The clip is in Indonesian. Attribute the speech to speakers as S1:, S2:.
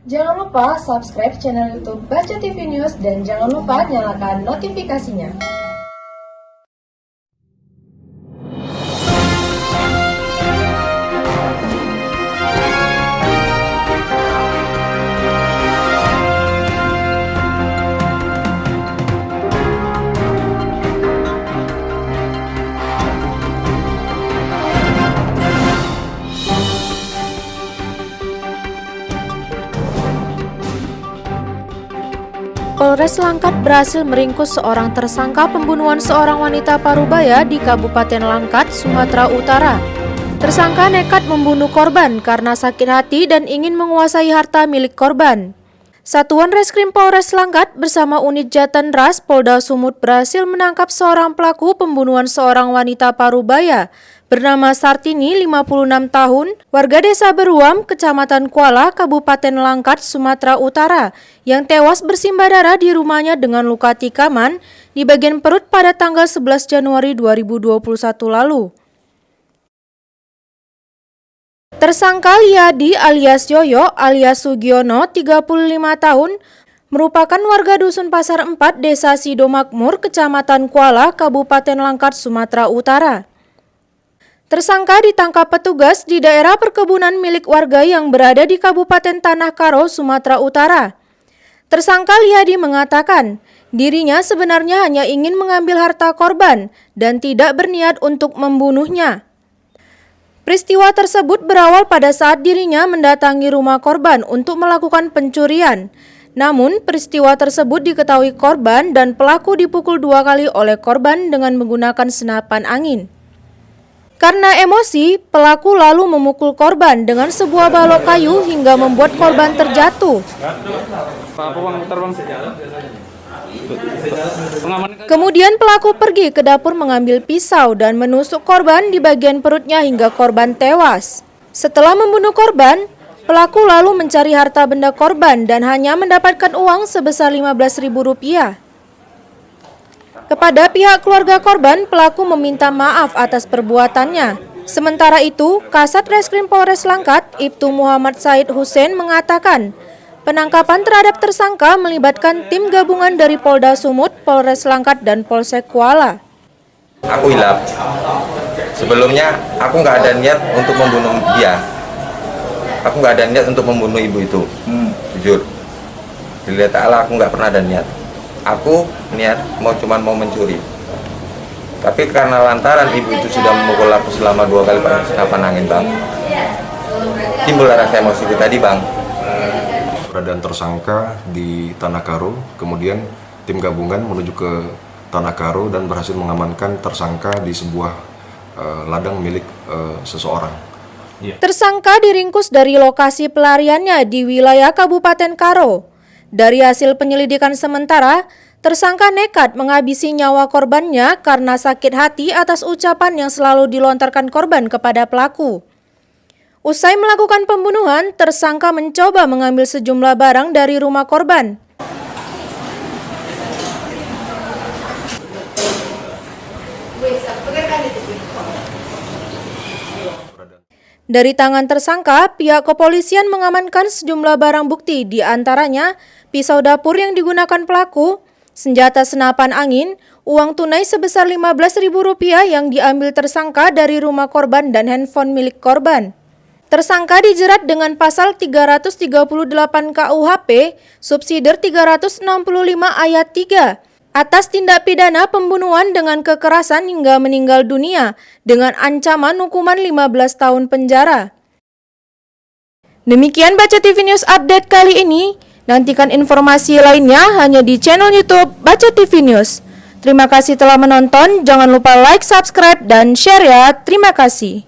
S1: Jangan lupa subscribe channel YouTube Baca TV News dan jangan lupa nyalakan notifikasinya.
S2: Polres Langkat berhasil meringkus seorang tersangka pembunuhan seorang wanita parubaya di Kabupaten Langkat, Sumatera Utara. Tersangka nekat membunuh korban karena sakit hati dan ingin menguasai harta milik korban. Satuan Reskrim Polres Langkat bersama unit Jatanras Polda Sumut berhasil menangkap seorang pelaku pembunuhan seorang wanita parubaya bernama Sartini, 56 tahun, warga Desa Beruam, Kecamatan Kuala, Kabupaten Langkat, Sumatera Utara, yang tewas bersimbah darah di rumahnya dengan luka tikaman di bagian perut pada tanggal 11 Januari 2021 lalu. Tersangka Liadi alias Yoyo alias Sugiono, 35 tahun, merupakan warga Dusun Pasar 4, Desa Sido Makmur, Kecamatan Kuala, Kabupaten Langkat, Sumatera Utara. Tersangka ditangkap petugas di daerah perkebunan milik warga yang berada di Kabupaten Tanah Karo, Sumatera Utara. Tersangka Liadi mengatakan, dirinya sebenarnya hanya ingin mengambil harta korban dan tidak berniat untuk membunuhnya. Peristiwa tersebut berawal pada saat dirinya mendatangi rumah korban untuk melakukan pencurian. Namun, peristiwa tersebut diketahui korban dan pelaku dipukul 2 kali oleh korban dengan menggunakan senapan angin. Karena emosi, pelaku lalu memukul korban dengan sebuah balok kayu hingga membuat korban terjatuh. Kemudian pelaku pergi ke dapur mengambil pisau dan menusuk korban di bagian perutnya hingga korban tewas. Setelah membunuh korban, pelaku lalu mencari harta benda korban dan hanya mendapatkan uang sebesar Rp15.000. Kepada pihak keluarga korban, pelaku meminta maaf atas perbuatannya. Sementara itu, Kasat Reskrim Polres Langkat, Ibtu Muhammad Said Hussein mengatakan, penangkapan terhadap tersangka melibatkan tim gabungan dari Polda Sumut, Polres Langkat, dan Polsek Kuala.
S3: Aku hilaf. Sebelumnya, aku nggak ada niat untuk membunuh dia. Aku nggak ada niat untuk membunuh ibu itu. Jujur. Dilihat Allah, aku nggak pernah ada niat. Aku niat cuma mau mencuri, tapi karena lantaran ibu itu sudah memukul aku selama 2 kali pakai senapan angin, bang, timbul rasa emosi itu tadi, bang.
S4: Keberadaan tersangka di Tanah Karo, kemudian tim gabungan menuju ke Tanah Karo dan berhasil mengamankan tersangka di sebuah ladang milik seseorang.
S2: Tersangka diringkus dari lokasi pelariannya di wilayah Kabupaten Karo. Dari hasil penyelidikan sementara, tersangka nekat menghabisi nyawa korbannya karena sakit hati atas ucapan yang selalu dilontarkan korban kepada pelaku. Usai melakukan pembunuhan, tersangka mencoba mengambil sejumlah barang dari rumah korban. Dari tangan tersangka, pihak kepolisian mengamankan sejumlah barang bukti, di antaranya pisau dapur yang digunakan pelaku, senjata senapan angin, uang tunai sebesar Rp15.000 yang diambil tersangka dari rumah korban dan handphone milik korban. Tersangka dijerat dengan pasal 338 KUHP, subsider 365 ayat 3, atas tindak pidana pembunuhan dengan kekerasan hingga meninggal dunia dengan ancaman hukuman 15 tahun penjara. Demikian Baca TV News update kali ini. Nantikan informasi lainnya hanya di channel YouTube Baca TV News. Terima kasih telah menonton. Jangan lupa like, subscribe, dan share ya. Terima kasih.